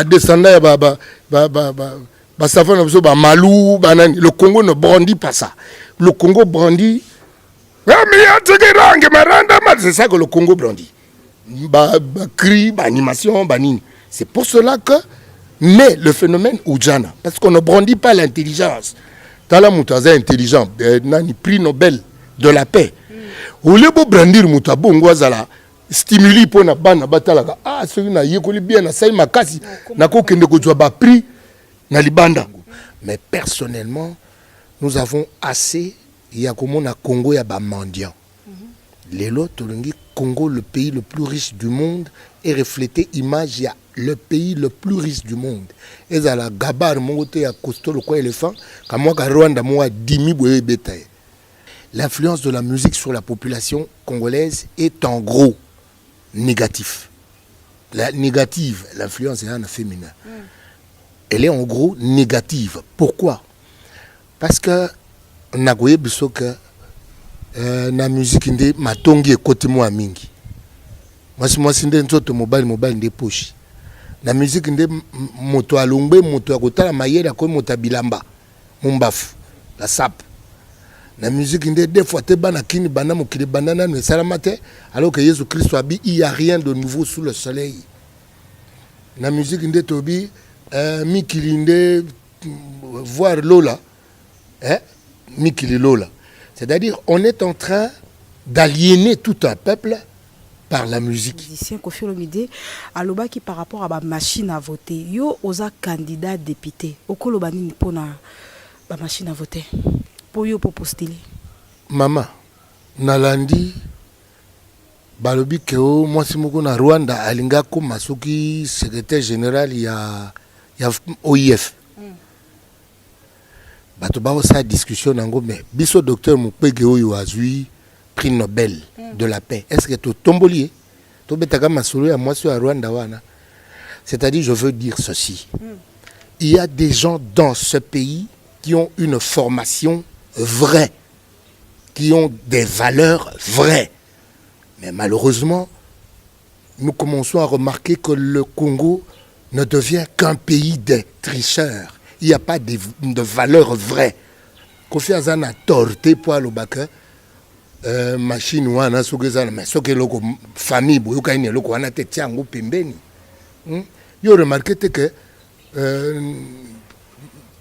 descendant Malou, le Congo ne brandit pas ça. Le Congo brandit. C'est ça que le Congo brandit. Cri, animation, c'est pour cela que. Mais le phénomène Oudjana, parce qu'on ne brandit pas l'intelligence. Tala Moutaza intelligent, nani prix Nobel de la paix. Au lieu de brandir Moutabo Ngwazala, stimuli pour na bana batala. Ah, celui na yekoli bien na sai makasi, na ko kende ko ba prix na libanda. Mais personnellement, nous avons assez ya komo na Congo ya ba mendiant. Lelo Tolongi Congo, le pays le plus riche du monde, est reflété image ya le pays le plus riche du monde. Et ça la gabar mongote ya costaud le quoi éléphant, comme moi Rwanda moi 10 000 boye bétail. L'influence de la musique sur la population congolaise est en gros négatif. La négative, l'influence est un féminin. Elle est en gros négative. Pourquoi? Parce que on a goye biso que na musique ndé matongi ekote moi mingi. Moi sinde nzoto mobile ndé poche. Na musique ndé moto alongbe moto akotala mayela ko moto bilamba mumbafu la sap. Na musique ndé des fois te bana kini bana mokili banana ne salamate alors que Jésus Christ abi il y a rien de nouveau sous le soleil. Na musique ndé tobi mikili ndé voir Lola mikili Lola. C'est-à-dire on est en train d'aliéner tout un peuple par la musique. Musicien Koffi Olomide aloba qui par rapport à la machine à voter, yo oza candidat député. Okoloba nini pona ba machine à voter. Pour yo pour postuler. Maman, nalandi balobi keo moi si moko na Rwanda alinga ko masoki secrétaire général ya OIF. Bato ba sa discussion nango mais biso docteur Mupege oyo azui prix Nobel de la paix. Est-ce que tu tombolier? To betaka masolo ya moi sur Rwanda wana. C'est-à-dire je veux dire ceci. Il y a des gens dans ce pays qui ont une formation vraie, qui ont des valeurs vraies. Mais malheureusement, nous commençons à remarquer que le Congo ne devient qu'un pays des tricheurs. Il n'y a pas de valeurs vraies. Kofi Azana torté pour le bac. Machine wana sogezana mais soke loko famille boyoka ine loko wana te tiango pembeni. Yo remarqué que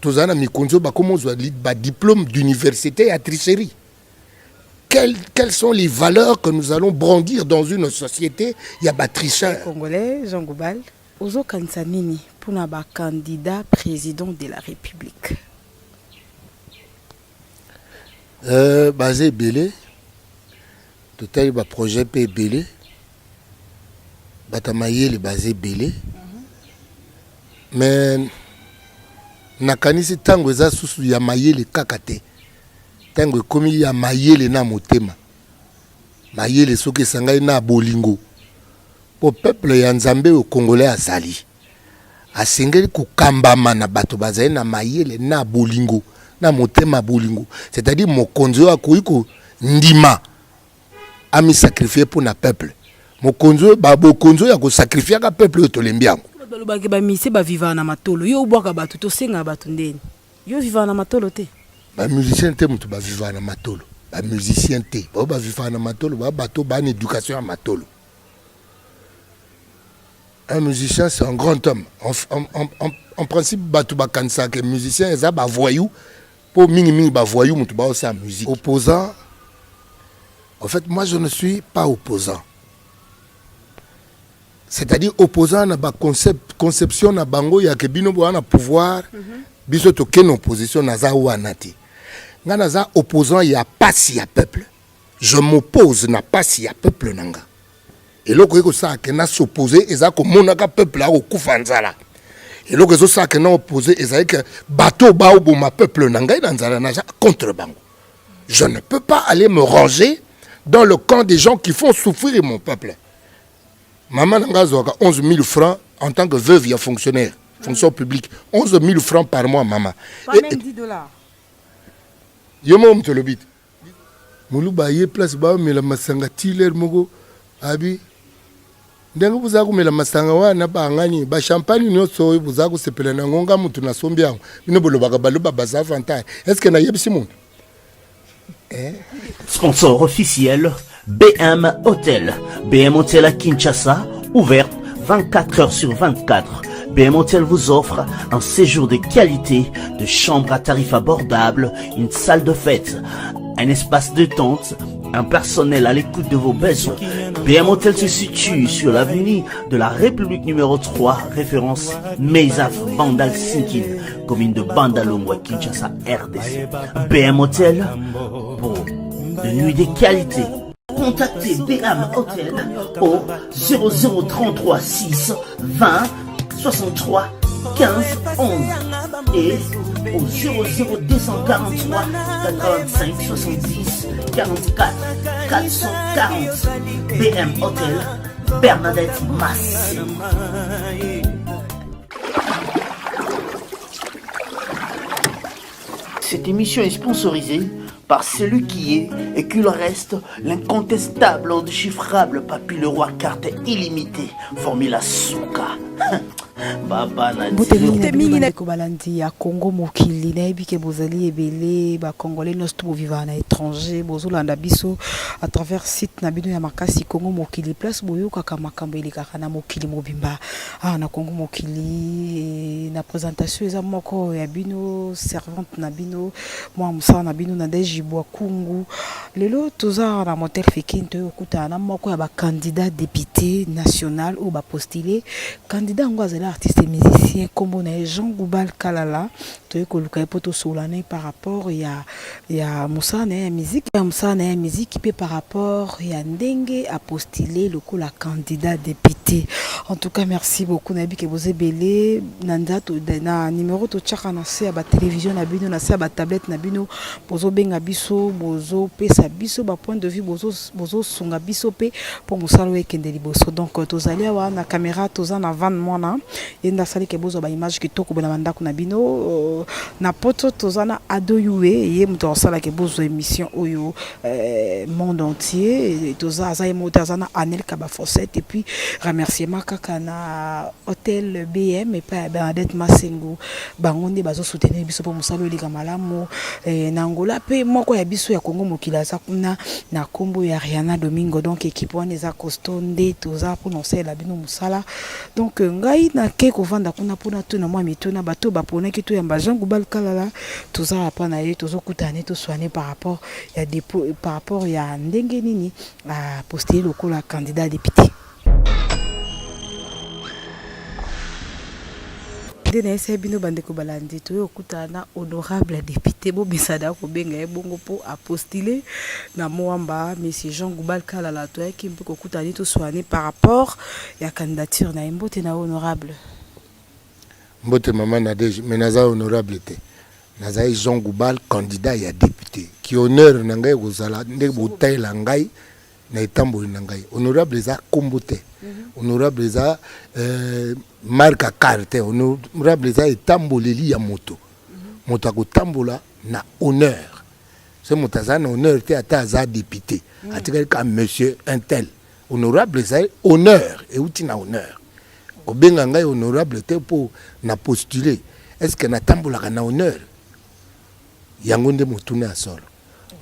tozana mikonzo ba comment ba diplôme d'université à tricherie. Quelles sont les valeurs que nous allons brandir dans une société il y a ba tricheur Congolais Jean Goubal ozo kanisa nini pour na ba candidat président de la République. Basé belé total ba projet pe belé batamaye le basé belé mais nakanisi tango eza susu ya mayele kakate tango komi ya mayele na motema mayele soki sangai na bolingo po peuple ya nzambe au congolais azali asengeli kokambama na bato bazali na mayele na bolingo na motema bolingo c'est-à-dire mokonzo akoiko ndima ami sacrifier pour na peuple mokonzo ba bokonzo ya ko sacrifier ka peuple to lembiango ba ba mise ba vivana matolo yo ubwaka bato to senga bato ndeni yo vivana matolo te ba musicien te mutu ba vivana matolo ba musicien te ba vivana matolo ba bato ba en éducation à matolo. Un musicien c'est un grand homme en principe bato ba kansa que musicien eza ba voyou pour mingi ba voyou mutu ba sa musique opposant. En fait, moi, je ne suis pas opposant. C'est-à-dire opposant à la conception na bango ya ke bino bo na pouvoir biso to ken opposition na za wanati. Nga na za opposant ya pasi ya peuple. Je m'oppose na pasi ya peuple nanga. Et loko eko sa ke na s'opposer eza ko monaka peuple a okufa nzala. Et loko zo sa ke na opposer eza ke bateau ba obo ma peuple nanga na nzala na contre bango. Je ne peux pas aller me ranger dans le camp des gens qui font souffrir mon peuple. Maman Nangazoka, 11 000 francs en tant que veuve et fonctionnaire, fonction publique. 11 000 francs par mois, maman. Pas même 10 $. Yomo te le bit. Moulou ba ye place ba mais la masanga tiler mogo abi ndenge buza kumela masanga wana bangani ba champagne nyonso buza kusepela na ngonga mutu na sombi yango bino bolobaka baloba baza avantage est-ce que na yebisi muntu Sponsor officiel, BM Hotel. BM Hotel à Kinshasa, ouvert 24 heures sur 24. BM Hotel vous offre un séjour de qualité, de chambres à tarifs abordables, une salle de fête, un espace de détente, un personnel à l'écoute de vos besoins. BM Hotel se situe sur l'avenue de la République numéro 3, référence Meizaf Bandal Sinkin, commune de Bandalongwa, Kinshasa, RDC. BM Hotel pour de nuits de qualité. Contactez BM Hotel au 0033 6 20 63 15 11 et au 00243 85 70 44 440. BM Hotel, Bernadette Mass. Cette émission est sponsorisée par celui qui est et qu'il reste l'incontestable, indéchiffrable Papy le Roi, carte illimitée, formula Souka. bote mingi na kobalandi ya Congo mokili nayebi ke bozali ebele ba congolais nyonso to bovivaka na étranger bozolanda biso à travers site na bino ya makasi Congo mokili place boyokaka makambo elekaka na mokili mobimba na Congo mokili na présentation eza moko ya bino servante na bino mwa mosala na bino na Dejibwa Kungu lelo toza na motel fekin toyokutana na moko ya bacandidat député national oyo bapostile candidat yango azali artiste et musicien comme on est Jean Goubal Kalala toye koluka poto solane par rapport ya Moussa na musique qui peut par rapport ya ndenge a postulé le coup la candidat député. En tout cas merci beaucoup nabi ke boze belé nanda to na numéro to tchaka na se ba télévision na bino na se ba tablette na bino bozo benga biso bozo pesa biso ba point de vue bozo sunga biso pe pour Moussa lo ekende liboso donc tozali wa na caméra toza na van mwana yenda sali ke bozo ba image ki toko bona bandako na bino na poto tozana ado yue ye muto osala ke bozo émission oyo monde entier toza za emote azana Anel Kaba Fossette et puis remerciement kaka na hôtel BM et pas Bernadette Masengo bangonde bazo soutenir biso pour musalo lika malamu na Angola pe moko ya biso ya Congo mokila za kuna na kombo ya Rihanna Domingo donc équipe wana za costonde toza pour noncer la bino musala donc ngai na ke ko vanda kuna pona tuna mwa mituna bato bapona ki to ya Jean Goubal Kalala toza pa na ye tozo kutane to soigner par rapport ya dépôt par rapport ya ndenge nini a poster lokola candidat député na ese bino bandeko balandi to okutana honorable député bo besada ko benga e bongo po a postuler na Moamba monsieur Jean Goubal Kalala to ki mpe ko kutani to soigner par rapport ya candidature na mbote na honorable mbote mama na deje menaza honorable te naza Jean Goubal candidat ya député ki honneur na ngai kozala nde botaila ngai na etamboli na ngai honorable za kombote honorable za marque carte honorable za etamboleli ya moto moto akotambola na honneur ce moto za na honneur te ata za député atikali ka monsieur un tel honorable za honneur et uti na honneur obenga ngai honorable te po na postuler est-ce que na tambolaka na honneur yango nde motuna ya solo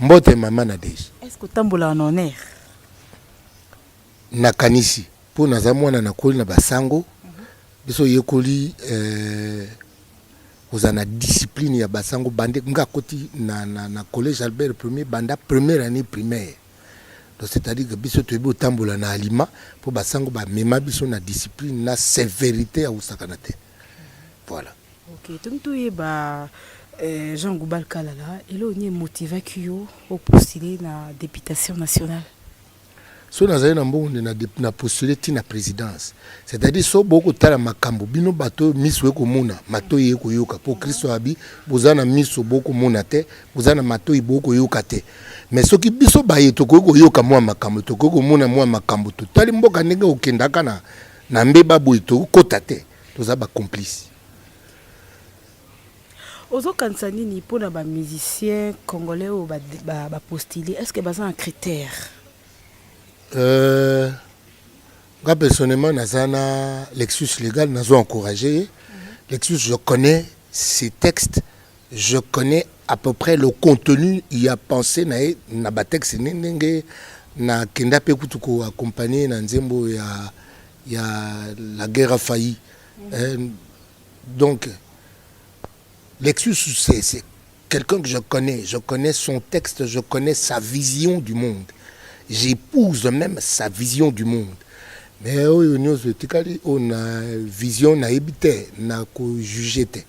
mbote mama na deje est-ce que tambola na honneur na kanisi po naza mwana na koli na basango biso yekoli ozana discipline ya basango bande nga koti na collège Albert Premier banda première année primaire donc c'est-à-dire que biso toyebi otambola na alima po basango bamema biso na discipline na sévérité ya usakana te voilà ok tonto yeba Jean Goubal Kalala il est motivé kyo au postuler na députation nationale so nazali na mbongo na postuler ti na présidence c'est-à-dire so boko tala makambo bino bato miso eko mona mato yeko yoka po Kristo abi bozana miso boko mona te bozana mato iboko yoka te mais soki biso baye to ko yoka mwa makambo to ko mona mwa makambo to tali mboka ndenge okendaka na mbeba boy to kota te toza ba complice ozo kanisa nini pona ba musicien congolais ou ba postuler est-ce que baza un critère Moi, personnellement, Nazana, Lexus légal, nous a encouragé. Lexus, je connais ses textes, je connais à peu près le contenu. Il y a pensé, na batex, na kenda pe kutuko accompagné na nzembo ya la guerre a failli. Donc, Lexus, c'est quelqu'un que je connais son texte, je connais sa vision du monde. J'épouse même sa vision du monde. Mais on a vision na ebité na ko juger te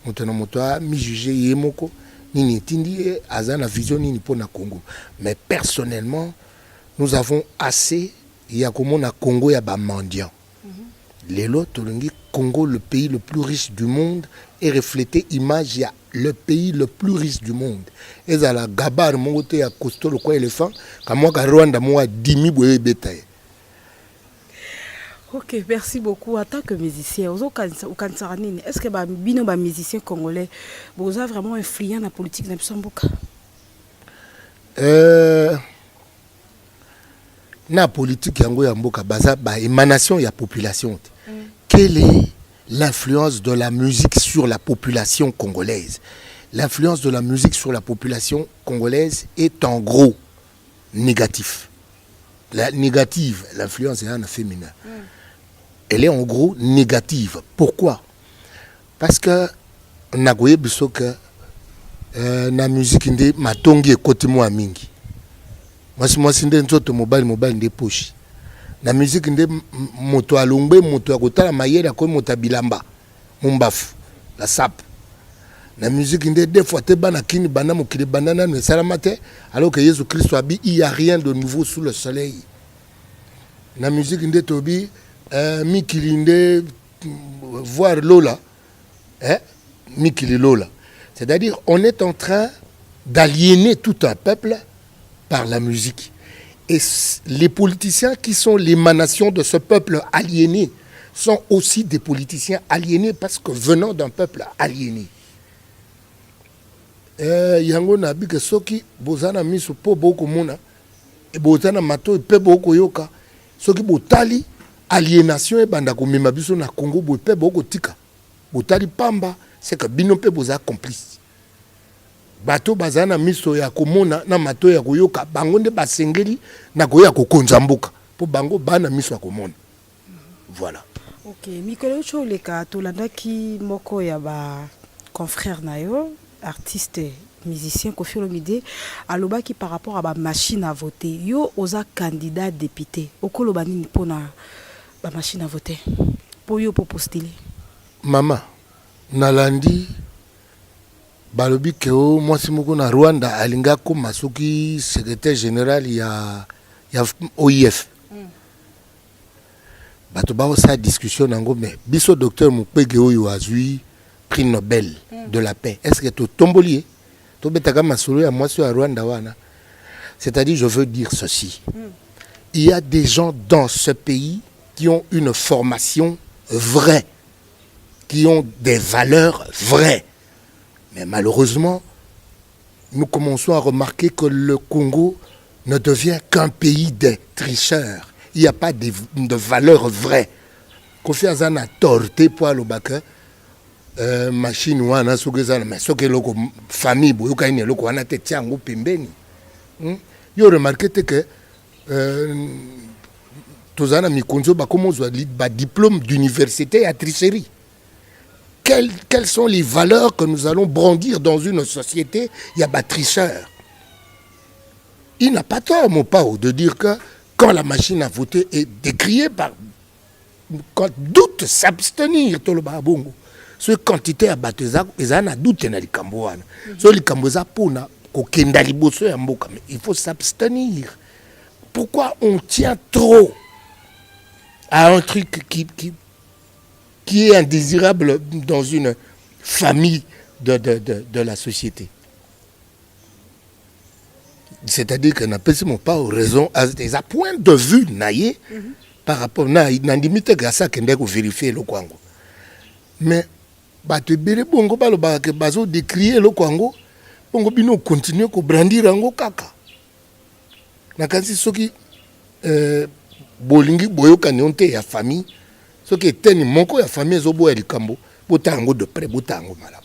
moto na moto a mi juger yemoko nini tindi azana vision nini pour na Congo. Mais personnellement nous avons assez ya komona Congo ya ba mendiant. Lelo tolongi Congo, le pays le plus riche du monde, est reflété image ya le pays le plus riche du monde. Et à la gabar mongote ya costaud le quoi éléphant kamwa ka Rwanda moi 10 000 boye bétail. Ok, merci beaucoup. En tant que musicien, est-ce que les musiciens congolais vous avez vraiment influé dans la politique de Msamboka? La politique ya mboka baza ba émanation ya population. Quelle est l'influence de la musique sur la population congolaise? L'influence de la musique sur la population congolaise est en gros négatif. La négative, l'influence est un féminin. Elle est en gros négative. Pourquoi? Parce que nagoye biso que na musique ndé matongi côté moi mingi. Moi sinde nzoto mobile ndé poche. Na musique ndé moto alongbe moto akotala mayele ko moto bilamba. Mumbafu la sap. Na musique ndé des fois te bana kini bana mokili banana ne salamate alors que Jésus Christ abi il y a rien de nouveau sous le soleil. Na musique ndé tobi Mikilinde voir Lola, Mikili Lola. C'est-à-dire, on est en train d'aliéner tout un peuple par la musique. Et les politiciens qui sont l'émanation de ce peuple aliéné sont aussi des politiciens aliénés parce que venant d'un peuple aliéné. Yango na bi que soki bozana miso po boko mona e bozana mato pe boko yoka soki botali aliénation et banda komema biso na Congo bo pe boko tika botali pamba c'est que bino pe boza complice bato bazana miso ya komona na mato ya koyoka bango nde basengeli na koya kokonza mboka po bango bana miso ya komona. Voilà. Ok, Mikolo Choleka tolandaki moko ya ba confrère na yo artiste musicien Koffi Olomide alobaki par rapport à ba machine à voter yo oza candidat député okoloba nini pona ba machine à voter pour yo pour postuler. Maman nalandi balobi keo mwasi moko na Rwanda alinga ko masuki secrétaire général ya OIF. Bato ba sa discussion nango mais biso docteur Mukwege oyo azui prix Nobel de la paix. Est-ce que to tombolier to betaka masolo ya mwasi ya Rwanda wana? C'est-à-dire je veux dire ceci. Il y a des gens dans ce pays qui ont une formation vraie, qui ont des valeurs vraies. Mais malheureusement, nous commençons à remarquer que le Congo ne devient qu'un pays de tricheurs. Il n'y a pas de valeurs vraies. Kofi Azana torté pour le bac, machine wana sugezana, mais ce que le famille boyoka ine loko wana te tiango pembeni. Yo remarqué que tozana mikonzo ba comment ba diplôme d'université à tricherie. Quelles sont les valeurs que nous allons brandir dans une société? Il y a des tricheurs. Il n'a pas tort, mon pao, de dire que quand la machine à voter est décriée par... Quand doute s'abstenir, tout le babongo. Ce quantité à bateza, ils ont doute dans les cambouanes. Ce les cambouza pona, il faut s'abstenir. Pourquoi on tient trop à un truc qui est indésirable dans une famille de la société? C'est-à-dire qu'on n'a pas raison à des points de vue naïe par rapport à limite grâce à qu'on doit vérifier le Congo. Mais bato bere bongo balo ba ke bazo décrier le Congo, bongo bino continue ko brandir ango kaka. Na kansi soki bolingi boyokani onte ya famille soki eteni moko ya famille ezoboya likambo botango de près botango malamu.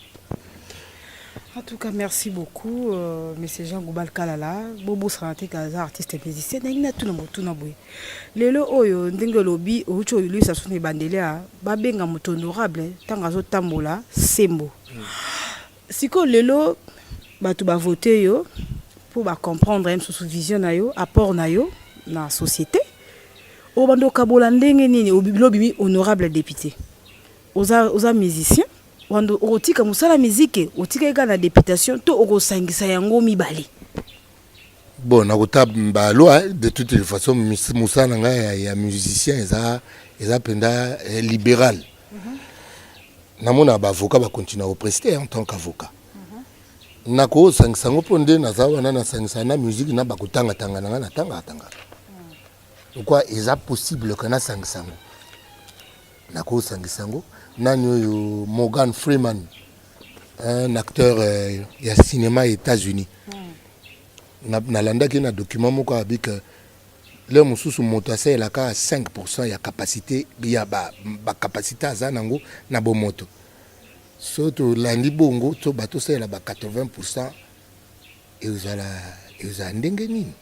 En tout cas, merci beaucoup, Monsieur Jean Goubal Kalala. Bobo Sranté Kaza, artiste et musicien. N'a tout na boy. Lelo oyo ndenge lobi ocho lui sa soni bandelea babenga moto honorable tangazo tambola sembo. Siko lelo batu ba voter yo pour ba comprendre même sous vision na yo apport na yo na société. O bando kabola ndenge nini obilobi honorable député. Oza musicien wando otika musala musique otika eka na députation to okosangisa yango mibali. Bon, na loi de toutes les façons musala nga ya musicien eza penda libéral. Namona ba avocat ba continuer à prester en tant qu'avocat. Nako sangisa ngo ponde na zawa na sangisa na musique na ba kutanga tanga na tanga. Pourquoi eza possible que na sangisa ngo. Nako sangisa ngo Nanyo Morgan Freeman, un acteur de cinéma aux États-Unis. Nalanda qui na document moko avec le mususu motase la ka 5% ya capacité ya ba capacité azanango na bomoto. Soto landi bongo to bato c'est la ba 80% et vous ndenge nini.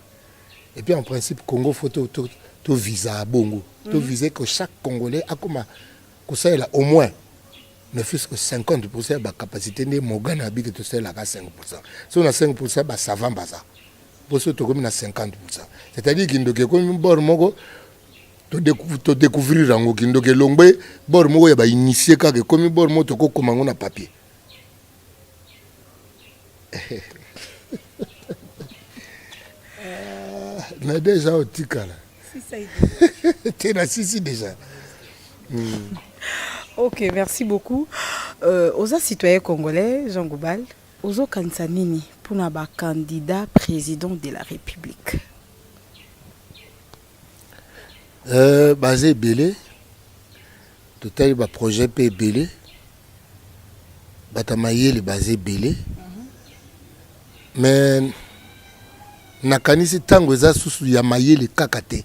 Et puis en principe Congo faut to visa bongo. To viser que chaque Congolais a comme que là au moins ne fût-ce que 50% de la capacité de Morgan habite tout ça là à 5%. Si on a 5%, bah ça va baza. Pour ce comme on a 50%. C'est-à-dire qu'il doit comme bord mogo to découvrir rango qu'il doit longbe bord mogo ya ba initier ka comme bord moto ko comme on a papier. Na déjà au tika là. Si ça y est. T'es là si déjà. Ok, merci beaucoup. Aux citoyens congolais, Jean Goubal, aux Kansanini pour un candidat président de la République. Basé Belé, total le projet P Belé, Batamaye le basé Belé, mais nakanisi tango eza susu ya mayele kakate,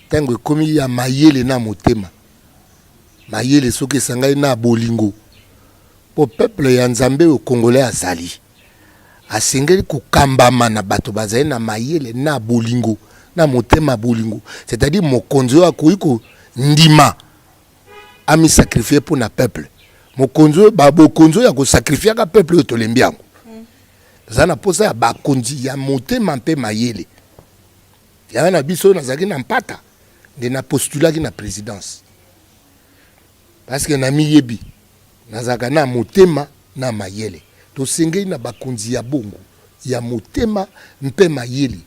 tango komi ya mayele na motema. Mayele soki sangai na bolingo po peuple ya nzambe au congolais azali asengeli kokambama na bato bazali na mayele na bolingo na motema bolingo, c'est-à-dire mokonzi akoiko ndima ami sacrifier pour na peuple mokonzi ba bokonzi ya ko sacrifier ka peuple to lembiango zana posa ya bakonzi ya motema mpe mayele ya na biso na zaki na mpata de na postulat ki na présidence. Parce que na miyebi nazaka na motema na mayele to sengeli na bakonzi ya bongo ya motema mpe mayele,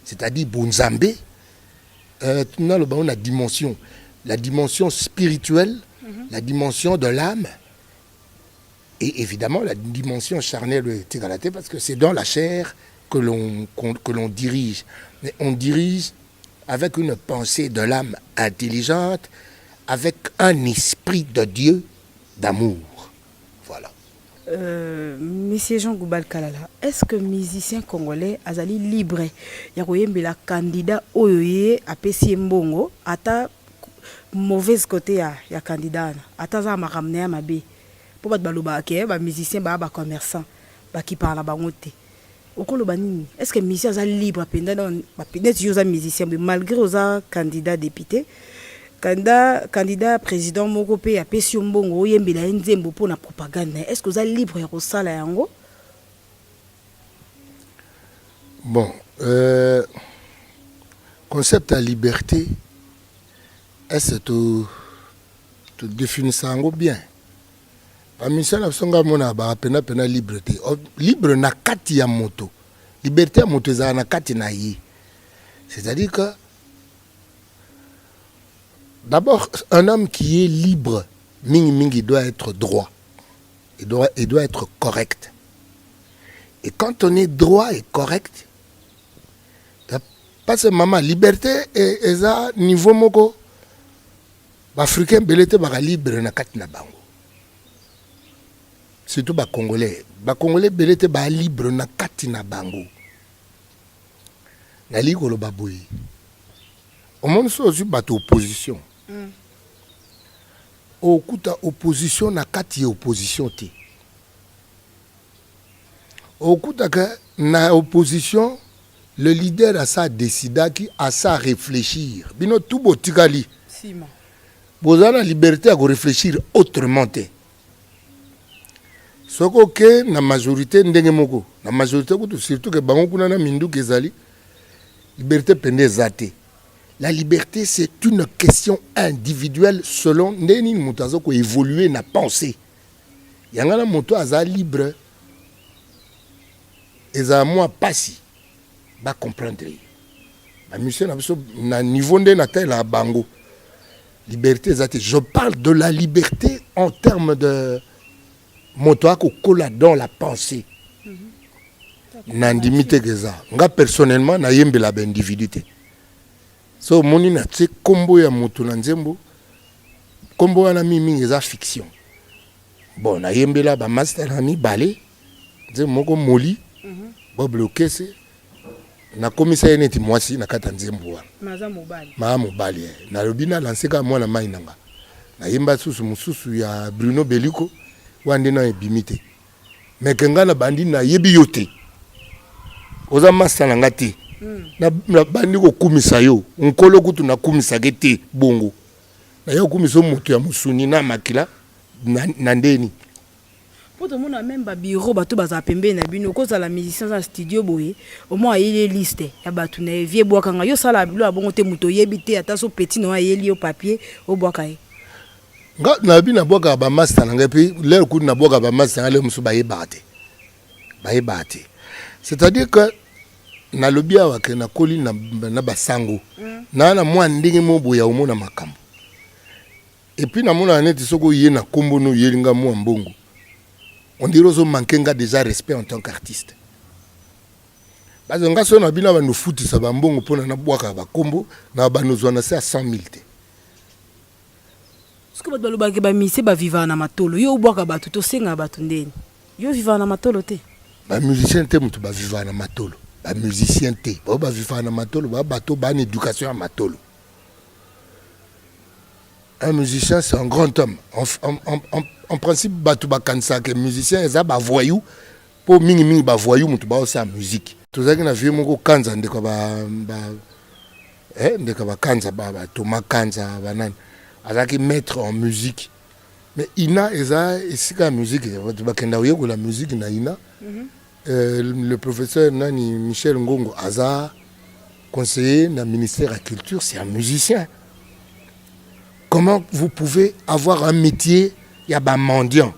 c'est-à-dire bonzambe tuna lo ba na dimension, la dimension spirituelle, la dimension de l'âme et évidemment la dimension charnelle de Tigalate, parce que c'est dans la chair que l'on dirige, mais on dirige avec une pensée de l'âme intelligente, avec un esprit de Dieu d'amour. Voilà. Monsieur Jean Goubal Kalala, est-ce que musicien congolais azali libre ya koyembela candidat oyoye apesi mbongo ata mauvaise côté ya candidat ata za makamne ya mabe po bat baloba ke ba musicien ba commerçant ba ki parla bango te okoloba nini? Est-ce que musicien azali libre penda dans ba peut-être yoza musicien malgré oza candidat député candidat président moko pe ya pesi mbongo oyembela nzembo pour na propagande, est-ce que vous êtes libre ya kosala yango? Bon, concept à liberté, est-ce que tu définis ça bien? Parmi ça, la mona ba pena liberté. Libre na kati ya moto. Liberté ya moto za na kati na yi. C'est-à-dire que d'abord, un homme qui est libre, il doit être droit. Il doit être correct. Et quand on est droit et correct, pas seulement liberté et ça niveau moko, l'Africain belete ba libre na kati na bango. Surtout ba Congolais belete ba libre na kati na bango. Na likolo baboyi. au monde aussi bato opposition okuta opposition na kati ya opposition te okuta que na opposition le leader a ça décidaki a ça réfléchir bino tout botikali Sima. bozana liberté à réfléchir autrement te soko ke na majorité ndenge moko na majorité kutu surtout que bango kuna na mindu kezali liberté pende zate. La liberté, c'est une question individuelle selon Neni Moutazo qui évoluer na pensée. Yangana moto aza libre. Et ça moi pas si va comprendre. La mission na niveau de na taille la bango. Liberté zate. Je parle de la liberté en termes de moto ako kola dans la pensée. Nandimite geza. Nga personnellement na yembe la individualité. So moni na tse kombo ya moto na nzembo kombo wana mimi eza fiction bon na yembela ba master na mibale nze moko moli bo bloquer na komisa yeneti mwasi na kata nzembo wana maza mobali na lobina lanseka mwana mai nanga na yemba susu mususu ya Bruno Beliko wande na ebimite mekenga na bandi na yebi yote oza master na ngati na bandi ko kumisa yo nkolo kutu na kumisa gete bongo na yo kumisa moto ya musuni na makila na ndeni poto mona même ba bureau bato baza pembe na bino ko la musicien dans studio boye au moins il liste ya bato na vie bwakanga yo sala bilo abongo te moto yebite ata so petit no ayeli yo papier o bwaka ye nga na bina bwaka ba master na ngapi lero kutu na bwaka ba master le musu ba yebate c'est-à-dire que na lobi awa ke na koli na basango na mwa ndenge mobo ya omona makambo et puis na mona neti soko yé na kombo no yelinga mwa mbongo on dirait zo mankenga déjà respect en tant qu'artiste bazo nga so na bina ba no futi sa ba mbongo pona na bwaka ba kombo na ba no zwana se à 100,000 te ce que ba loba ke ba mise ba viva na matolo yo bwaka ba to senga ba ndeni yo viva na matolo te ba musicien te mutu ba viva na matolo ba musicien te ba vivre na matolo ba bato ba éducation à matolo. Un musicien c'est un grand homme en principe bato ba kansa que musicien eza ba voyou po mingi ba voyou mutu ba osa musique tozaki na vie moko kanza ndeko ndeko ba kanza ba Thomas Kanza banani azaki maître en musique mais ina eza esika musique ba kenda yeko la musique na ina. Le professeur Nani Michel Ngongo Aza, conseiller dans le ministère de la Culture, c'est un musicien. Comment vous pouvez avoir un métier, il y a un mendiant?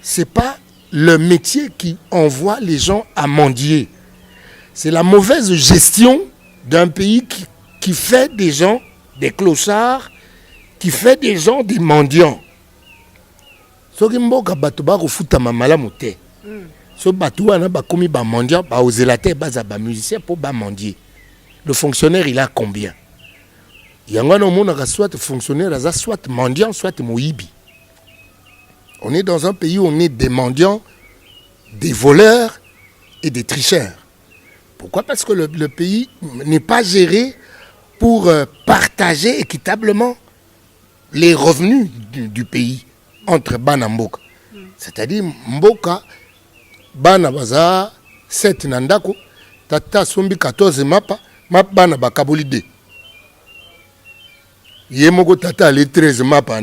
Ce n'est pas le métier qui envoie les gens à mendier. C'est la mauvaise gestion d'un pays qui fait des gens des clochards, qui fait des gens des mendiants. Ce qui est so batou wana ba komi ba mendiant ba ozelater baza ba musicien pour ba mendier. Le fonctionnaire il a combien? Yango na mona soit fonctionnaire aza soit mendiant soit moyibi. On est dans un pays où on est des mendiants, des voleurs et des tricheurs. Pourquoi? Parce que le pays n'est pas géré pour partager équitablement les revenus du pays entre bana mboka. C'est-à-dire mboka bana baza 7 na ndako tata sombi 14 mapa bana bakaboli 2 ye moko tata ale 13 mapa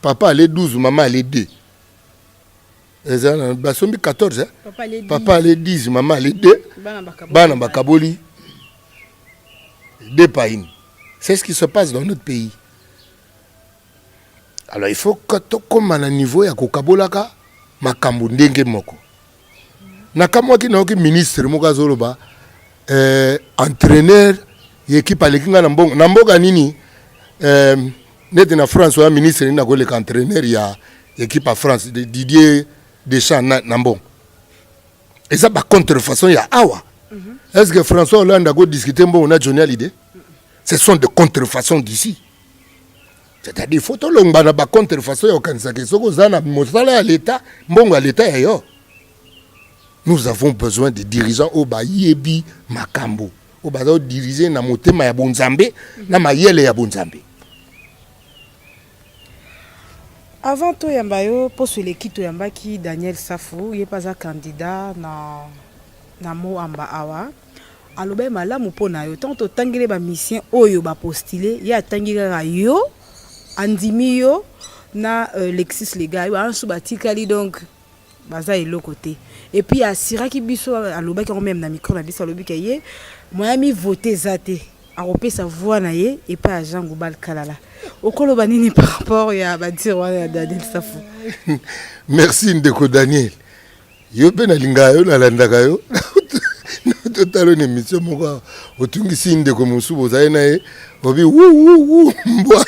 papa ale 12 mama ale 2 ezana basombi 14 papa ale 10 mama ale 2 bana bakaboli 2 païnes. C'est ce qui se passe dans notre pays. Alors il faut que comme à un niveau ya kokabolaka makambo ndenge moko nakamwa ki na ministre moko zoloba entraîneur équipe alekinga na mboka nini net na France wa ministre na ko le entraîneur ya équipe à France Didier Deschamps na mbongo eza ba contrefaçon ya awa. Est-ce que François Hollande a go discuter mbongo na Johnny Hallyday? Ce sont des contrefaçons d'ici. C'est-à-dire il faut to longba na ba contrefaçon ya kanisa ke soko zana mosala à l'état mbongo à l'état yo. Nous avons besoin de dirigeants au ba yebi makambo o baza diriger na motema ya bonzambe na mayele ya bonzambe. Avant to yamba yo poso le kito yamba ki Daniel Safou ye pas un candidat na mo amba awa aloba malamu pona yo tant to tangile ba mission oyo ba postuler ya tangila yo andimi yo na Lexis Lega yo an subatikali donc baza elo côté et puis asiraki biso aloba ki même na micro na biso alobi ke ye moya mi voter zate a repé sa voix na ye et pas à Jean Goubal Kalala. Okolo banini par rapport à Badiro et à Daniel Safou. Merci Ndeko Daniel. Yo pe na linga yo na landaka yo. Totalo une émission moko otungi si Ndeko Musubo za na ye obi wu mbwa.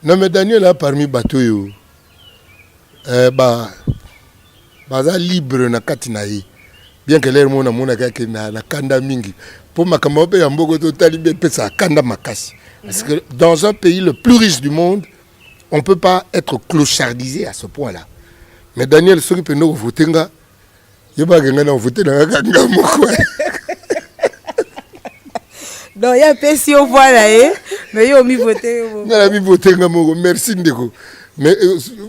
Non mais Daniel a parmi bateau yo. Baza libre na kati na ye. Bien que l'air mona mona kake na kanda mingi pour makambo pe ya mboko to talibe pe sa kanda makasi parce que dans un pays le plus riche du monde on peut pas être clochardisé à ce point-là. Mais Daniel soki pe no votenga yeba genga na voter na kanga moko. Non ya pesi au voilà mais yo mi voter na mi votenga moko merci ndeko mais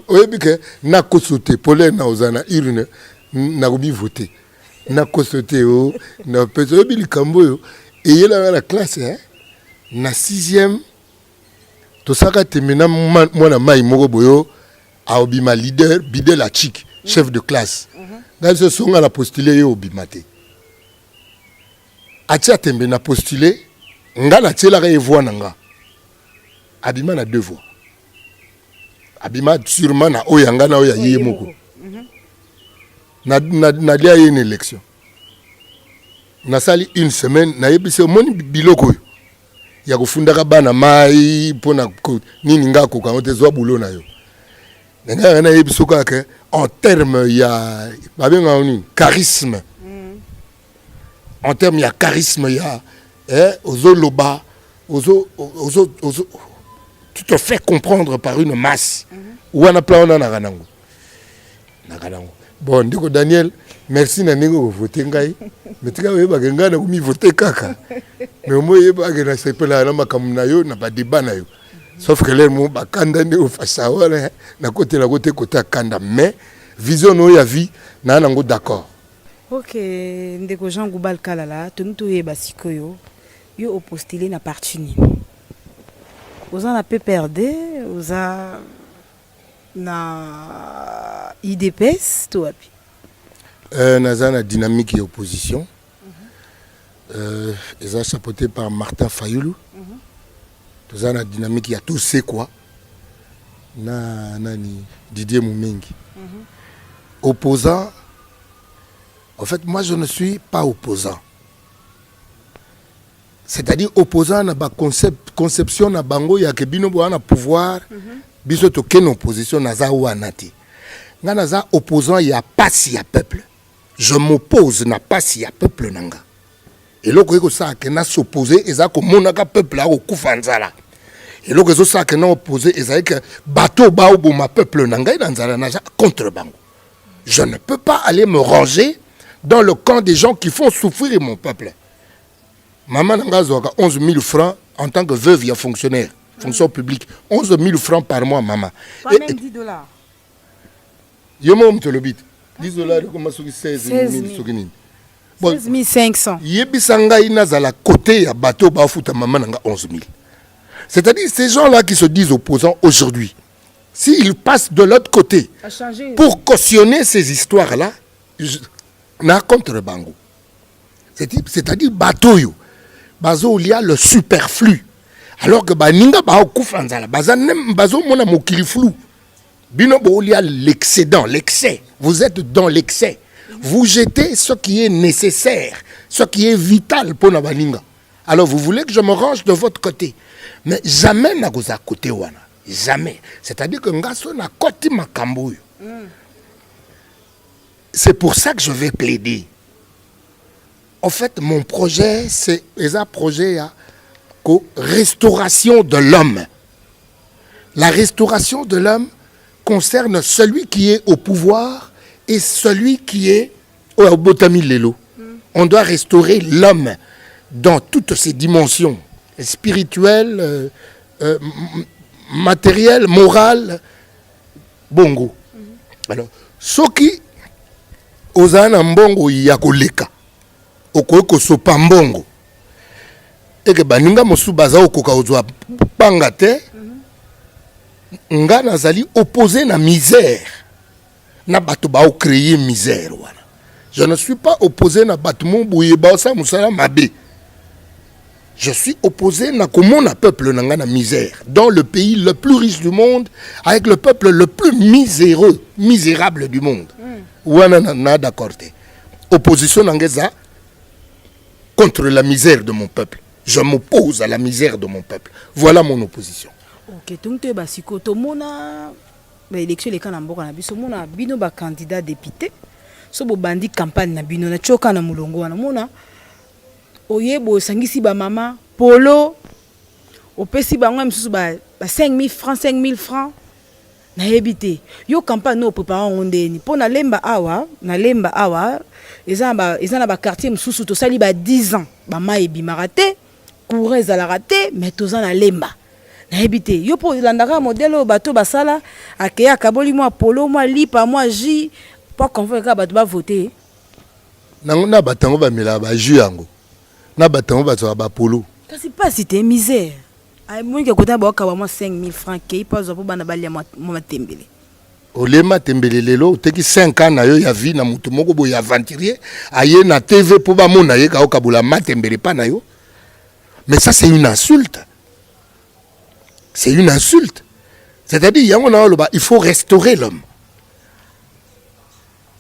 oyebi ke na kosote pole na ozana urne na ko mi voter na kosote o na peso bili kamboyo et il a la classe hein na 6e to saka temena mwana mai moko boyo a obima leader bide la chic chef de classe dans ce son la postuler yo obimate atia tembe na postuler ngala tiela ka evoa nanga abima na 2 voix abima sûrement na oyanga na oya yé moko na lia une élection na sali une semaine na yebise moni biloko ya kufundaka bana mai pona nini nga ko ka otezwa bulo na yo nga na yebiso ka en terme ya babenga nini charisme en terme ya charisme ya ozoloba ozo tu te fais comprendre par une masse ou on a plein on a nakanango bon ndiko Daniel merci na ningo voter ngai mais tika we bagenga na kumi voter kaka mais moi yeba na sepela na makamuna yo na ba débat na yo sauf que les mo ba kanda ne ofasa wala na côté kanda mais vision no ya vie na nango d'accord. OK ndeko Jean Goubal Kalala tonu yeba sikoyo yo opostiller na parti ni oza na PPRD oza na IDPS to api naza na dynamique et opposition eza chapeauté par Martin Fayoulou toza na dynamique ya tout c'est quoi na nani Didier Moumengi opposant en fait moi je ne suis pas opposant c'est-à-dire opposant na ba conception na bango ya ke bino bo na pouvoir biso to ken opposition naza wana te nga naza opposant ya pasi ya peuple je m'oppose na pasi ya peuple nanga eloko eko sa ke na s'opposer eza ko monaka peuple a okufa nzala eloko ezo sa ke na opposer eza ke bateau ba oboma peuple nanga na nzala naza contre bango je ne peux pas aller me ranger dans le camp des gens qui font souffrir mon peuple. Maman nanga zoka 11 000 francs en tant que veuve ya fonctionnaire fonction publique 11 000 francs par mois maman pas même 10 dollars yo mo mtolobit 10 dollars comme 16 000 sokini bon 16 500 yebisa ngai nazala côté ya bateau ba futa maman nanga 11 000 c'est-à-dire ces gens-là qui se disent opposants aujourd'hui s'ils passent de l'autre côté pour cautionner ces histoires-là na contre bango c'est-à-dire bateau yo bazo il y a le superflu alors que baninga ba okufa nzala bazo mona mokili flou bino bo il y a l'excédent l'excès vous êtes dans l'excès vous jetez ce qui est nécessaire ce qui est vital pour na baninga alors vous voulez que je me range de votre côté mais jamais na goza côté wana jamais c'est-à-dire que ngaso na koti makambo yo c'est pour ça que je vais plaider. En fait, mon projet, c'est un projet de restauration de l'homme. La restauration de l'homme concerne celui qui est au pouvoir et celui qui est On doit restaurer l'homme dans toutes ses dimensions, spirituelles, matérielles, morales. Bongo. Alors, ce qui ozana mbongo ya koleka, okoyeko sopa mbongo. Et que baninga mosu baza okoka ozwa panga te, nga nazali opposé na misère. Na bato ba o créer misère wana. Je ne suis pas opposé na bato mon bouye ba sa musala mabe. Je suis opposé na komona peuple nanga na misère dans le pays le plus riche du monde avec le peuple le plus miséreux, misérable du monde. Wana na d'accord. Opposition nangeza contre la misère de mon peuple. Je m'oppose à la misère de mon peuple. Voilà mon opposition. OK, donc tu basiko to mona élection les kana mboka na biso mona bino ba candidat député so bo bandi campagne na bino na choka na mulongo wana mona oyebo sangisi ba mama polo opesi bango msusu ba 5000 francs na hebité yo campagne no préparant ondeni po na lemba awa eza na ba quartier msusu to sali ba 10 ans ba mayebi marate courant ezala raté mais toza na lemba na hebité yo po landaka modèle bato basala akeya kaboli moi polo moi lipa moi ji pas convaincre bato ba voter nango na batango ba mela ba ju yango na batango bato ba polo kasi pas si t'es misère ay moi ke kota ba ka moi 5000 francs ke pas zo bana balia moi tembele olema tembele lelo teki 5 ans na yo ya vie na mutu moko bo ya aventurier aye na TV po ba mona ye ka okabula matembele pa na yo. Mais ça c'est une insulte. C'est une insulte. C'est-à-dire il faut restaurer l'homme.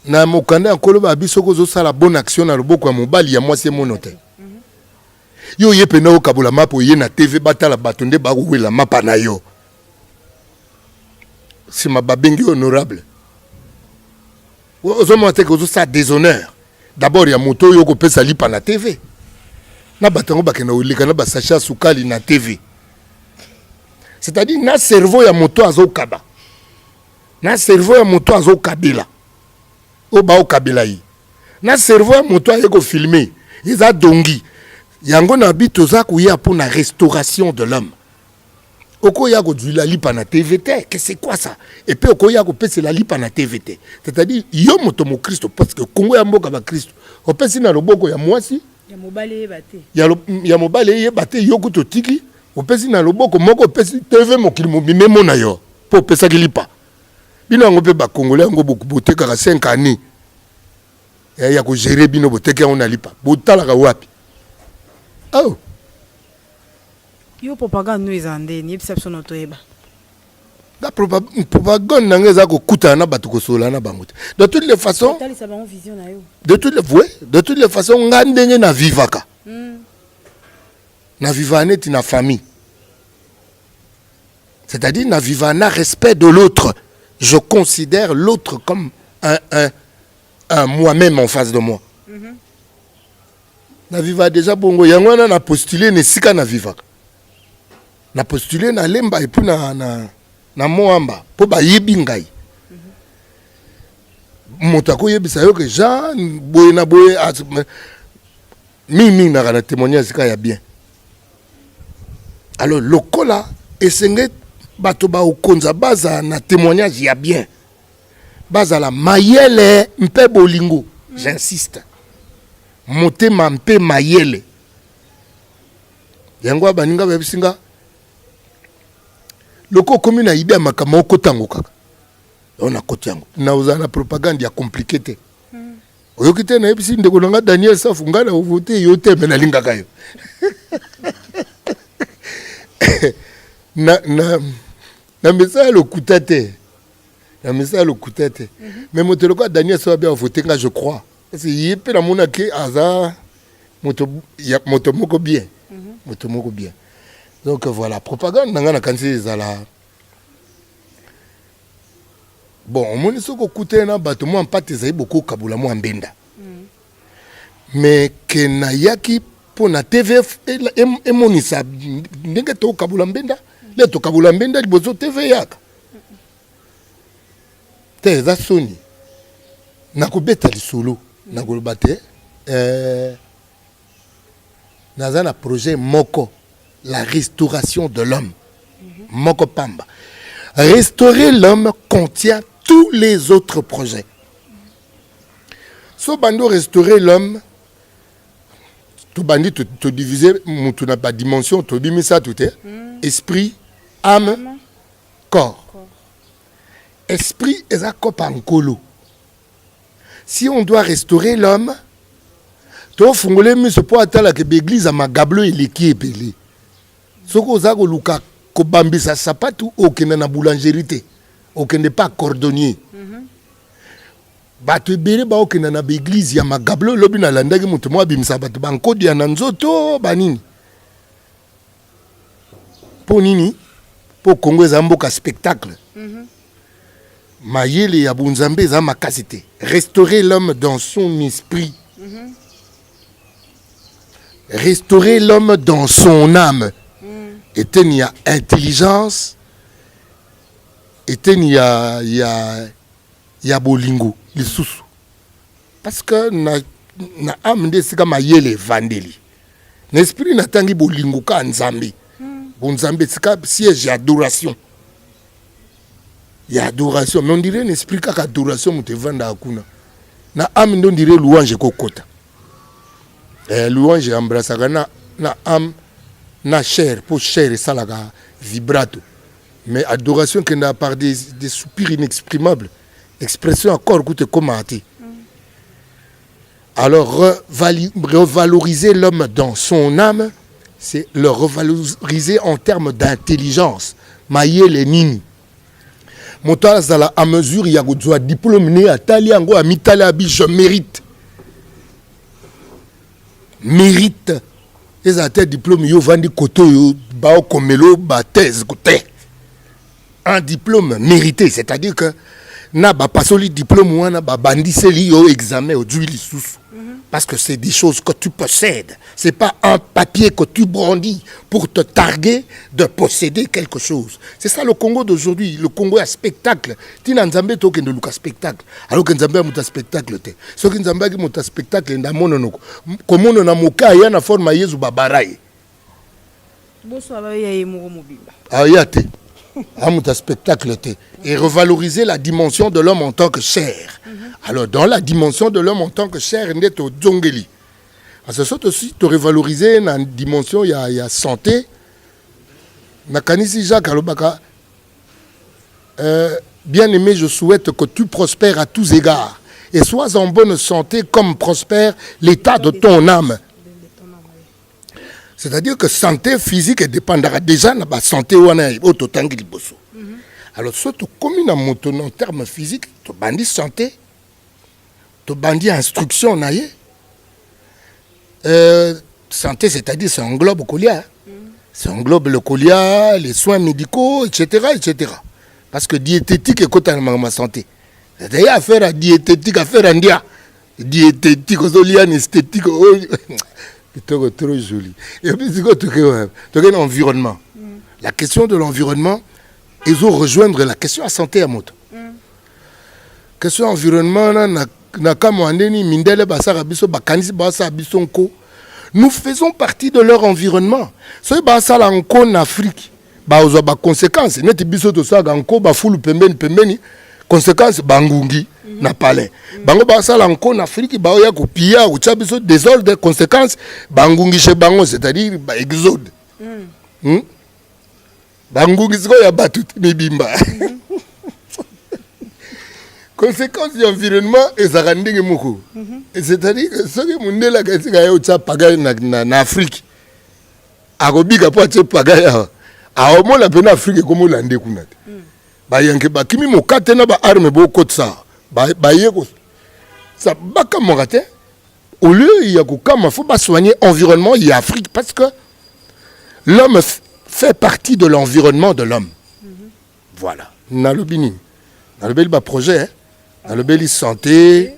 Na mokanda nkoloba biso ko zo sala bonne action na loboko ya mobali ya mwasi monote. Yo ye pena okabula mapo ye na TV batala batonde ba wela mapa na yo. C'est ma babengi honorable. Ozo monte ko zo sa déshonneur. D'abord ya moto yo ko pesa lipa na TV. Na batango bakena olika na basacha sukali na TV. C'est-à-dire na cerveau ya moto azo kaba. Na cerveau ya moto azo kabila. O ba o kabila yi. Na cerveau ya moto ayeko filmer. Iza dongi. Yango na bito za kuya pour la restauration de l'homme. Oko ya ko dula lipa na TVT, que c'est quoi ça? Et puis oko ya ko pese la lipa na TVT. C'est-à-dire yo moto mo Christ parce que Congo ya mboka ba Christ. O pese na loboko ya mwasi. Ya mobale bate. Ya mobale bate yo kuto tiki. O pese na loboko moko pese TV mokili mobime mona yo. Po pesa kilipa. Bino ngo pe ba Congolais ngo boku boteka ka 5 années. Ya ko gérer bino boteka on alipa. Botala ka wapi? Oh. Yo propagande nous ezande ni perception otoyeba. La propagande n'engage ko kuta na batu ko sola na bango. De toutes les façons. De toutes les façons ngandenge na vivaka. Na vivane ti na famille. C'est-à-dire na vivana respect de l'autre. Je considère l'autre comme un moi-même en face de moi. Na viva déjà bongo yango na postulé ne sika na vivaka. Na postulé na lemba et puis na moamba po ba yebi ngai. Moto ko yebisa yo que Jean boye na boye mimi na kana témoignage sika ya bien. Alors lokola esenge bato ba okonza baza na témoignage ya bien. Baza la mayele mpe bolingo, j'insiste. Motema mpe mayele. Yango baninga bebisinga loko commune a idée makama okotango kaka. On a kotango. Na uzana propagande ya compliqué te. Oyokite na ebisi ndeko nanga Daniel Safunga na voter yote mena linga kayo. Na message le kutate. Na message le kutate. Mais motelo ko Daniel Safunga bien voter nga je crois. Parce que yepe na mona ke aza moto moko bien. Moto moko bien. Donc voilà, propagande nanga na kanzi zala. Bon, on moni soko kute na bato mo empate zai beaucoup kabula mo mbenda. Mais que na yaki po na TVF e monisa ndenge to kabula mbenda, le to kabula mbenda libozo TV yaka. Te za soni. Na ko beta lisolo. nakoloba te naza na projet moko la restauration de l'homme moko pamba. Restaurer l'homme contient tous les autres projets. So bando restaurer l'homme, tout bandi te diviser mutu na ba dimension, to bimi ça tout est esprit, âme, corps. Esprit est un corps en colo. Si on doit restaurer l'homme, to fungole mi se po atala ke l'église a magablo et leki epele. Soko zako luka ko bambisa sapatu okende na boulangerie te. Okende pas cordonnier. Bato ebele ba okende na l'église ya magablo lobi na landaki mutu mo abimisa bato bankodi ya nzoto banini. Po nini? Po Congo za mboka spectacle. Mayele ya bunzambe za makasite. Restaurer l'homme dans son esprit. Restaurer l'homme dans son âme. Et il y a intelligence. Et il y a bolingo. Lisusu. Parce que na âme de sika mayele vandeli. L'esprit na tangi bolingo ka nzambe. Bonzambe sika siège d'adoration. Il y a adoration. Mais on dirait un esprit qui a adoration, mais tu vends à Kuna. Na âme, on dirait louange kokota. Louange embrasse na âme, na chair, pour chair et ça la vibrato. Mais adoration qui n'a par des soupirs inexprimables. Expression encore que tu commenté. Alors, revaloriser l'homme dans son âme, c'est le revaloriser en termes d'intelligence. Maïe les nini. Montala zala à mesure il y a un diplôme né à Taliango à Mitalabi je mérite les athées diplôme yo vandi koto yo bao komelo ba thèse côté un diplôme mérité, c'est-à-dire que na ba pasoli diplôme wana ba bandiseli yo examen au juili sous parce que c'est des choses que tu possèdes, c'est pas un papier que tu brandis pour te targuer de posséder quelque chose. C'est ça le Congo d'aujourd'hui. Le Congo est un spectacle. Tina Nzambe toke de luka spectacle. Alors que Nzambe a un spectacle te. Ce que Nzambe a un spectacle na mononoko. Comme on a moka ya na forme yezu babarai. Boso abaya yemo mobimba. Ayate. Un spectacle te. Et revaloriser la dimension de l'homme en tant que chair. Alors, dans la dimension de l'homme en tant que chair, il est au djongeli. À ce sort aussi, tu revaloriser dans la dimension, il y a santé. Nakanisi Jacques Alobaka, bien aimé, je souhaite que tu prospères à tous égards et sois en bonne santé comme prospère l'état de ton âme. C'est-à-dire que santé physique dépendra déjà de la santé ou de bosso. Alors, surtout, comme une moto en termes physiques, tu bandis santé. Tu bandis instruction naïe. Santé, c'est-à-dire ça englobe le colia. Ça englobe le colia, les soins médicaux, etc., etc. Parce que diététique est côté de ma santé. C'est-à-dire affaire à diététique, affaire à ndia. Diététique, esthétique, c'est trop joli. Et puis, c'est un environnement. La question de l'environnement, ils vont rejoindre la question à santé à moto. Question environnement, nous faisons partie de leur environnement. Ce qui est en Afrique, il y a des conséquences. Il y a des conséquences. Bangungi, Napalais. En Afrique, il y a des désordres, conséquences. Bangungi chez Bango, c'est-à-dire exode. Bangungi, c'est quoi battu Mibimba. Conséquences de l'environnement et ça rend des moukou. C'est-à-dire que ce que mon élève a été pagay en Afrique, a robiga pour être pagay a au moins la peine Afrique comme l'Inde kunat. Ba yanke ba kimi mo katena ba arme bo kotsa. Ba yeko ça baka morate. Au lieu il y a kokama faut pas soigner environnement il y a Afrique parce que l'homme fait partie de l'environnement de l'homme. Voilà. Na le bini. Na le bel ba projet hein. Dans le bel santé,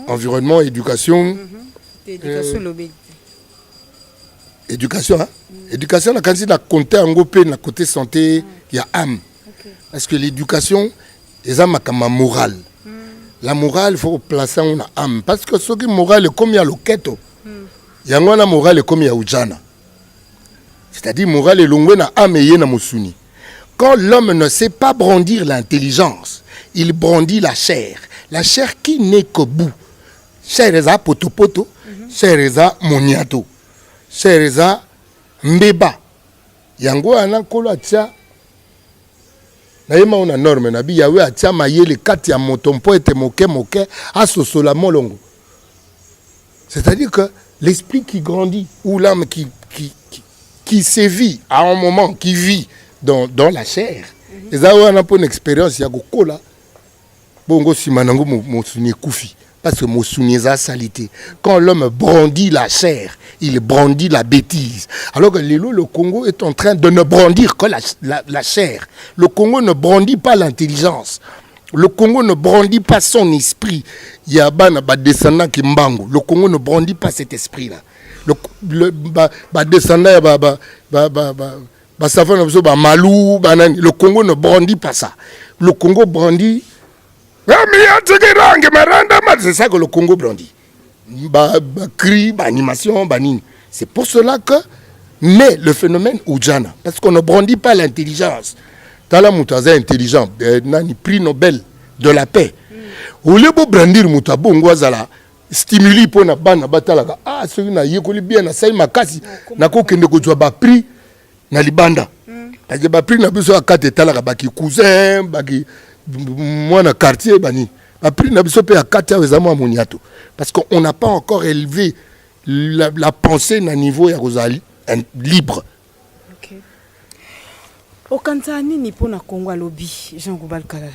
environnement, éducation. Éducation, éducation, hein? Éducation, quand il a compté en groupe, dans côté santé, il y a âme. Parce que l'éducation, les âmes ont morale. La morale, il faut placer une âme. Parce que ce qui est moral est comme il y a le keto. Il y a une morale comme il y a ujana. C'est-à-dire, morale est longue na âme et yé na musuni. Quand l'homme ne sait pas brandir l'intelligence, il brandit la chair. La chair qui n'est qu'au bout. Chair eza poto, chair eza moniato, chair eza mbeba. Yango ana kolo atia. Naïma on a norme nabi yawe atia mayele kati ya motompo ete moke asosola molongo. C'est-à-dire que l'esprit qui grandit ou l'âme qui sévit à un moment, qui vit dans la chair. Et ça on a pas une expérience ya kokola. Bongo simanango mo suni kufi parce que mo suni za salité. Quand l'homme brandit la chair, il brandit la bêtise. Alors que le Congo est en train de ne brandir que la chair. Le Congo ne brandit pas l'intelligence. Le Congo ne brandit pas son esprit. Il y a des descendants qui mbango. Le Congo ne brandit pas cet esprit-là. Le Congo ne brandit pas ça. Le Congo brandit. C'est ça que le Congo brandit. Cri, animation, c'est pour cela que. Mais le phénomène Oudjana, parce qu'on ne brandit pas l'intelligence. Tala Moutaza intelligent, nani prix Nobel de la paix. Au lieu de brandir Moutabo Ngwazala, stimuli pour na bana batala. Ah, celui na yekoli bien na sai makasi, na ko kende ko ba prix na libanda. Parce que ba prix na biso akate tala baki cousin, baki moi na quartier bani. Ba prix na biso pe akate ezamo amoniato. Parce qu'on n'a pas encore élevé la pensée na niveau ya Rosali libre. Au Kanzani ni pour na Congo lobby Jean Goubal Kalala.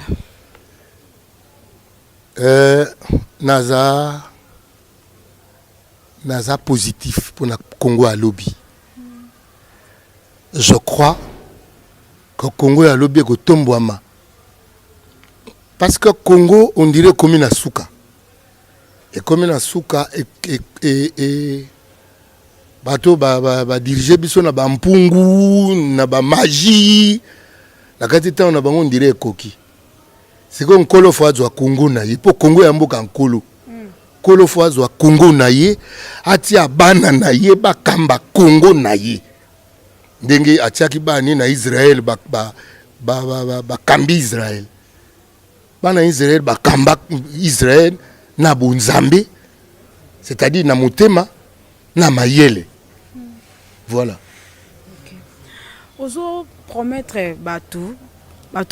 Naza positif pour na Congo à lobby. Je crois que Congo à lobby ko tombwama. Parce que Congo on dirait comme une souka. Et comme une souka et bato ba diriger biso na ba mpungu na ba magie na kati ta on a bango ndire koki c'est comme kolo fo azwa Congo na ye po Congo ya mboka nkolo kolo fo azwa Congo na ye atia bana na ye ba kamba Congo na ye ndenge atiaki bani na Israël ba kambi Israël bana Israël ba kamba Israël na bunzambe c'est-à-dire na motema na mayele. Voilà. Okay. Ozo promettre batou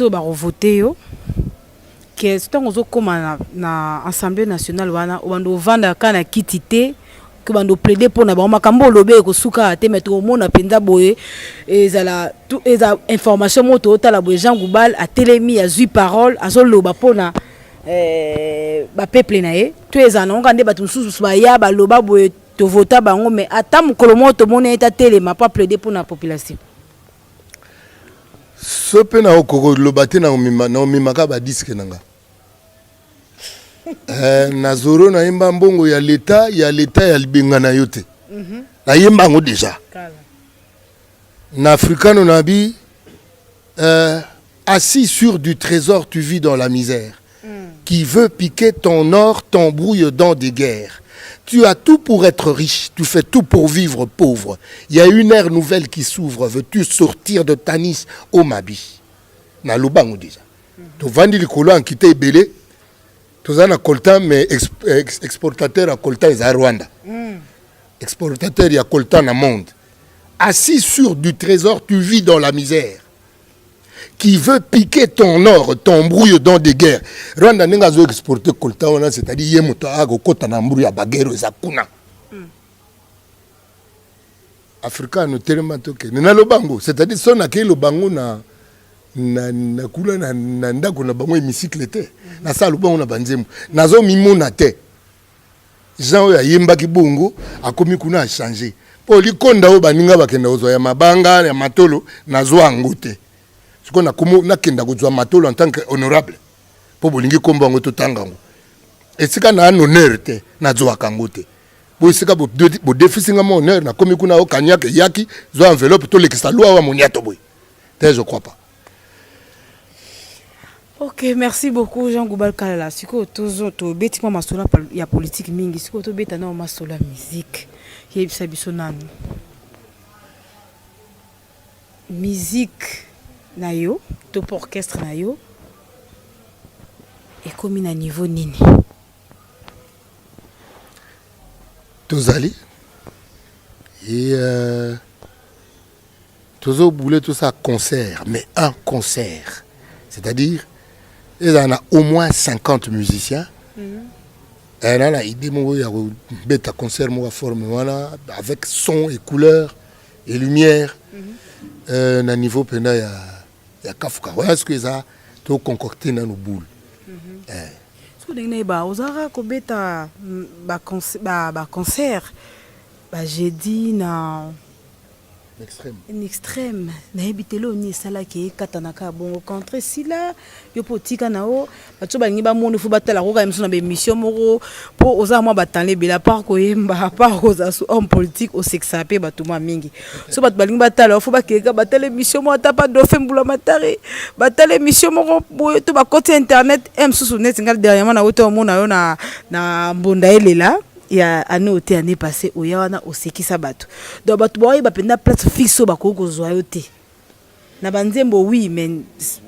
ba voter yo que c'est ozo koma na Assemblée nationale wana obando vanda kana kitité que bando plaider pour na ba makambo lobe ko suka te mettre au monde penda boye ezala tout eza information moto tala boye Jean Goubal a télémi a zui parole azo loba pona ba peuple na ye tu ezana ngande batu susu ba ya ba loba boye to vota bango mais atam kolomo to mona eta telema pas plaider pour la population. Ce pe na okoko lobate na omimaka ba disque nanga. Na zoro na yemba mbongo ya l'état ya libenga na yote. Na yemba ngo déjà. Na africano na bi assis sur du trésor tu vis dans la misère. Qui veut piquer ton or t'embrouille dans des guerres. Tu as tout pour être riche, tu fais tout pour vivre pauvre. Il y a une ère nouvelle qui s'ouvre. Veux-tu sortir de Tanis au Mabi? Na lubango déjà. Tu vends les colons en quitté belé. Tu as un coltan mais exportateur à coltan est à Rwanda. Exportateur il y a coltan dans le monde. Assis sur du trésor, tu vis dans la misère. Qui veut piquer ton or, t'embrouille dans des guerres. Rwanda n'a pas exporté coltan, c'est-à-dire yemuto ago kota na mbrouille à baguero zakuna. Africain no tellement toke. Na lo bango, c'est-à-dire son akei lo bango na kula na ndako na bango hémicycle te. Na sa lo bango na banzemu. Nazo mimona te. Jean ya yembaki bongo akomi kuna a changer. Po likonda o baninga bakenda ozo ya mabanga ya matolo nazo angote. Qu'on a comme na kenda kozwa matolo en tant que honorable pour bolingi komba ngo totanga ngo et c'est quand un honneur te na zwa kangote bo c'est ka bo déficit nga mon honneur na komi kuna o kanyaka yaki zo enveloppe to lekisa loi wa moniato boy te je crois pas. Ok, merci beaucoup Jean Goubal Kalala. Siko tozo to beti ma masola ya politique mingi. Siko to beta na masola musique. Yebisa biso nanu. Musique na yo, top orchestre na yo. Et comme na niveau nini. Tozali. Et tozo boulé tout ça concert, mais un concert. C'est-à-dire il y a au moins 50 musiciens. Et là, la idée, il y a un concert forme, voilà, avec son et couleur et lumière. À niveau, il y a Kafka. Voilà ce que ça a concocté dans nos boules. Si vous avez un concert, j'ai dit un extrême na hebitelo ni sala ke katanaka bongo contre sila yo potika na o bato balingi ba mono fu batala ko ka emso na be mission moko po oza mwa batanle bela par ko yemba par ko za so homme politique au sexapé bato ma mingi so bato balingi batala fu bakeka batale mission mo ata pa do fembula matari batale mission moko boyo to ba côté internet emso net ngal dernièrement na oto mona yo na mbonda elela. Il y a année où année passée où il y a un oseki sabato donc bato boy ba penda place fixe ba ko zoyote na banzembo oui mais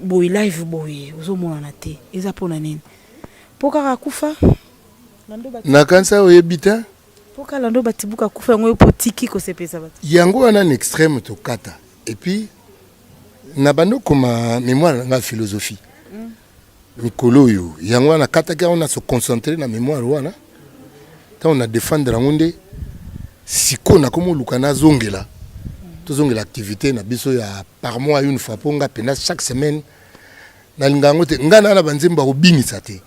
boy live boy ozo mona na te eza pona nini poka kufa na kansa oyebita poka lando batibuka kufa ngo potiki ko sepesa bato yango wana un extrême to kata et puis na bando comme mémoire na philosophie mikolo yo yango wana kata ka on a se concentrer na mémoire wana. On a défendre la siko na komo lukana zongela to zongela activité na biso ya par mois une fois ponga pena chaque semaine na lingango te ngana na banzembo ko binisa te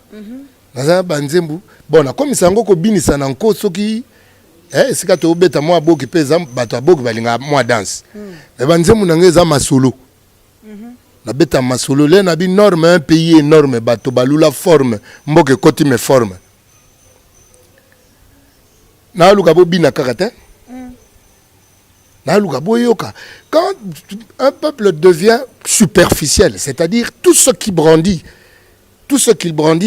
na banzembo bona comme sango ko binisa na nko soki sika to beta moi boki pesa bato aboki balinga moi danse mais banzembo na ngeza masolo na beta masolo le na bi norme un pays énorme bato balula forme mboke koti me forme. Quand un peuple devient superficiel, c'est-à-dire tout ce qui brandit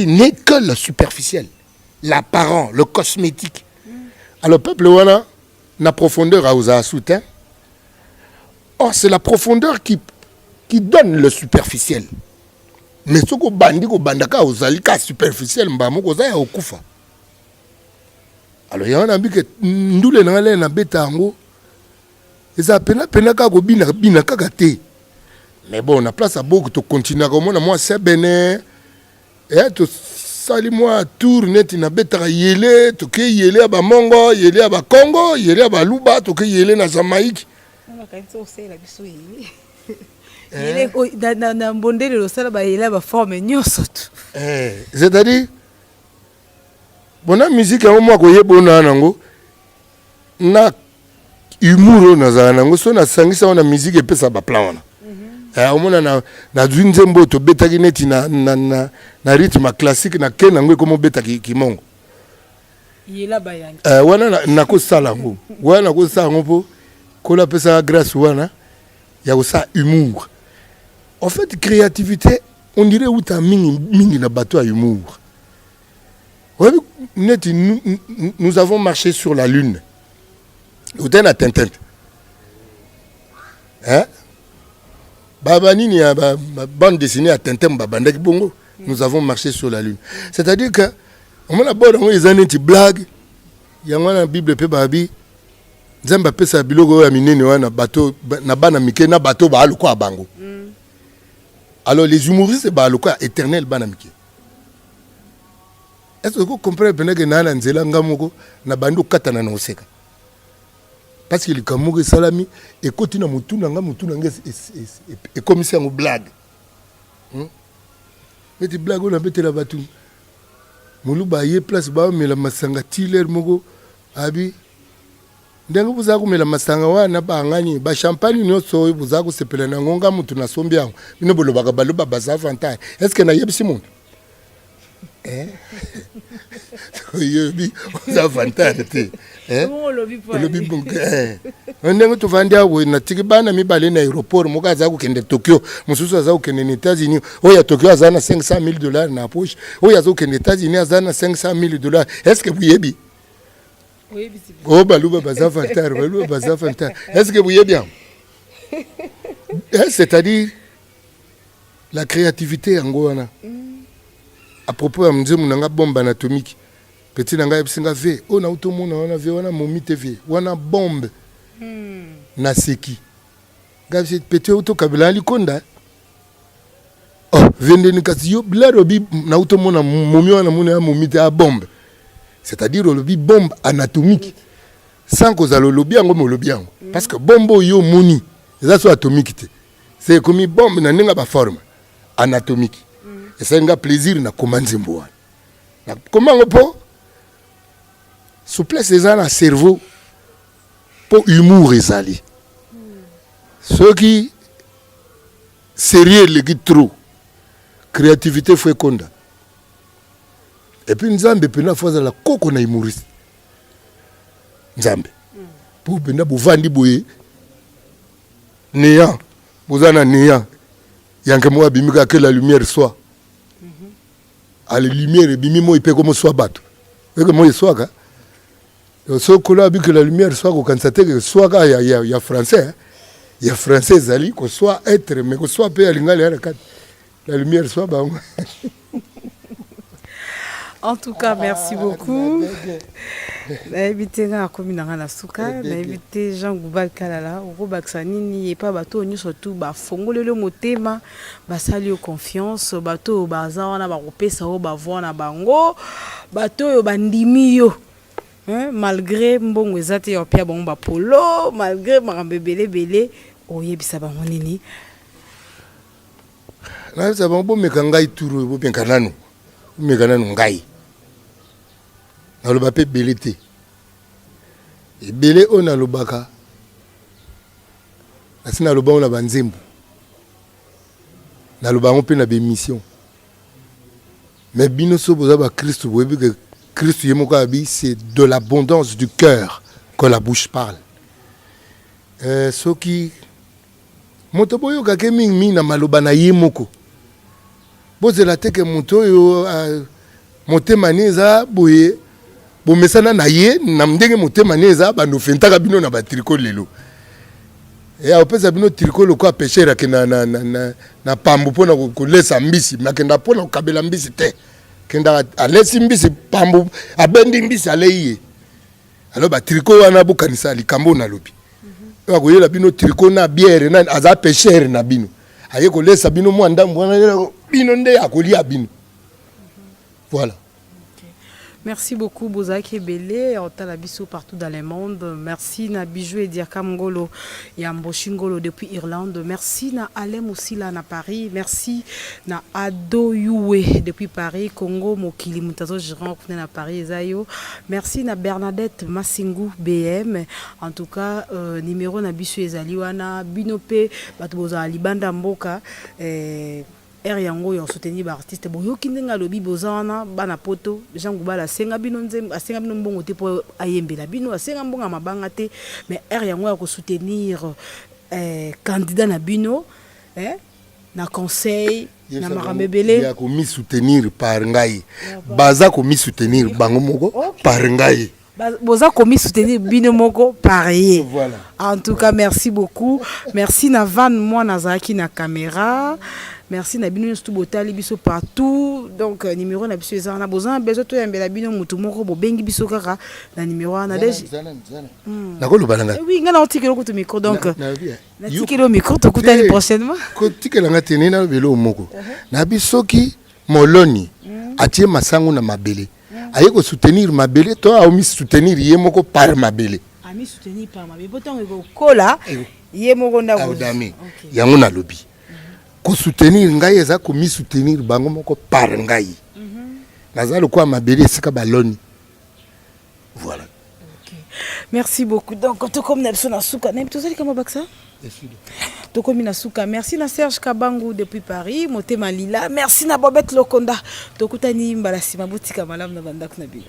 n'est que le superficiel, l'apparent, le cosmétique. Alors le peuple wana na profondeur à osa soutien. Or c'est la profondeur qui donne le superficiel. Mais ce que bandi ko bandaka ozalika superficiel mbamo za ya okufa. Alors il y a un ami qui nous les nalé na betango et ça pena ka ko bina kakate mais bon on a place à beaucoup to continuer comme moi c'est bené et to sali moi tour net na betara yele to ke yele ba mongo yele ba Congo yele ba luba to ke yele na Jamaïque on va quand c'est la biso yele na mbondele lo sala ba yele ba forme nyoso c'est-à-dire bona musique ya moi ko yebona nango na humour na za nango so na sangisa na musique epesa ba plan wana omona na zwinzembo to betaki neti na rythme classique na ken nango komo betaki kimongo yela bayangi wana na ko sala ngo wana ko sala ngo po ko la pesa grâce wana ya ko sa humour en fait créativité on dirait ou ta mingi na bateau à humour. Oui, nous avons marché sur la lune. Vous êtes à Tintin. Hein? Babanini a bande dessinée à Tintin, Babandek Bongo. Nous avons marché sur la lune. C'est-à-dire que, on a d'abord les années de blagues. Il y a une Bible pe babi. Zamba pe sa bilogo ya minene wana bateau na bana mike na bateau ba aloko abango. Alors les humoristes ba aloko éternel bana mike. Est-ce que vous comprenez que nana nzela ngamoko na bando katana na oseka parce que le kamogo salami et continue na mutu na et commissaire ngo blague mais des blagues on a bête la batu muluba ye place ba mais la masanga tiler mogo abi ndengo buza ko mela masanga wana ba ngani ba champagne nyonso buza ko sepela na ngonga mutu na sombiango bino boloba ka baloba baza avantage est-ce que na yebisi monde oui, on a avantage. olobi bonke ndenge tovandi awe natiki bana mibale na aéroport moko aza kokende Tokyo mosusu aza kokende na États-Unis oyo Tokyo aza na $500,000 na poche oyo aza kokende États-Unis aza na $500,000. Est-ce que buyebi oh baluba baza fantar est-ce que buyebi c'est-à-dire la créativité yango wana à propos ya mzemu nanga bombe anatomique petit nanga bisinga ve o na utomona wana ve wana momi TV wana bombe na seki gabi petit auto kabila likonda oh vende ni kasi yo blaro bi na utomona momi wana mona ya momi te a bombe c'est-à-dire le bi bombe anatomique sans cause le lobby yango mo lobby yango parce que bombo yo moni ça soit atomique te c'est comme bombe na ninga ba forme anatomique et ça nga plaisir na komanzembo wana na comment po souplesse ezala na cerveau pour humour ezali ceux qui sérieux legi trop créativité faut konda et puis nzambe pena faza la koko na humoriste nzambe pour pena bovandi boye néant bozana néant yanke mo abimika que la lumière soit à la lumière bimi mo ipe comme soit bato et que moi soit ka so kola bi que la lumière soit ko kansate que soit ka ya français ya français zali ko soit être mais ko soit pe alingali la lumière soit ba en tout cas merci beaucoup na invité nga komina na suka na invité Jean Goubal Kalala oko baksanini et pas bato nyo surtout ba fongolelo motema basali confiance bato baza wana ba kopesa o ba vona bango bato yo bandimi yo malgré mbongo ezate yo pia bango ba polo malgré makambe belé oyebisa bango nini na ça bango mekangai turu bo penkananu mekananu ngai na lo bape belete e belé on a lo baka asina lo bango na banzembo na lo bango pe na be mission mais bino so boza ba Christ bo bi que Christ yemoko abi c'est de l'abondance du cœur que la bouche parle ce qui moto boyo ka ke mingi na maloba na yemoko bozela teke moto yo motema neza boye bomesana na ye na ndenge motema neza bando fentaka bino na ba tricot lelo et opesa bino tricot loko a pêcher ke na pambu pona ko lesa mbisi makenda pona ko kabela mbisi te kenda alesi mbisi pambu abendi mbisi aleye alors ba tricot wana bukanisa likambo na lobi ba ko yela bino tricot na bière na aza pêcher na bino aye ko lesa bino mo ndambo wana bino nde akolia bino voilà. Merci beaucoup Bozaki Belé, Otalabiso partout dans le monde. Merci na Bijou et Diakam Ngolo Yambo Shingolo depuis Irlande. Merci na Alem aussi là na Paris. Merci na Ado Yue depuis Paris, Congo Mokili Mutazo Jiran na Paris Zayo. Merci na Bernadette Massingu BM. En tout cas numéro na Bisu Ezaliwana Binope Batuboza Libanda Mboka yango yo soutenir ba artiste bo yoki ndenga lobi bozana bana poto Jean Goubal asenga bino nzemba asenga bino mbongo te po ayembela bino asenga mbonga mabanga te mais yango ya ko soutenir candidat na bino na conseil na makamebele ya ko mi soutenir par ngai baza ko mi soutenir bango moko par ngai boza ko mi soutenir bino moko pareil. Voilà. En tout cas merci beaucoup, merci na Van moi nazaki na caméra. Merci na bino tout botali biso partout donc numéro na biso ezana bozana bezo to yambela bino mutu moko bo bengi biso kaka na numéro na deje na ko lubalanga oui ngana otikelo ko to micro donc na tikelo micro to kutani prochainement ko tikela ngati na belo moko na biso ki moloni atie masango na mabele aye ko soutenir mabele to a omi soutenir ye moko par mabele ami soutenir par mabele botango ko kola ye moko ndako yango na lobi ko soutenir ngai eza ko mi soutenir bango moko par ngai naza le quoi mabele sika baloni voilà. Merci beaucoup donc to comme Nelson Asuka nem to zali kama baksa to comme na Asuka merci na Serge Kabangu depuis Paris Motema Lila merci na Bobette Lokonda to kutani mbala sima botika malamu na bandako na bino.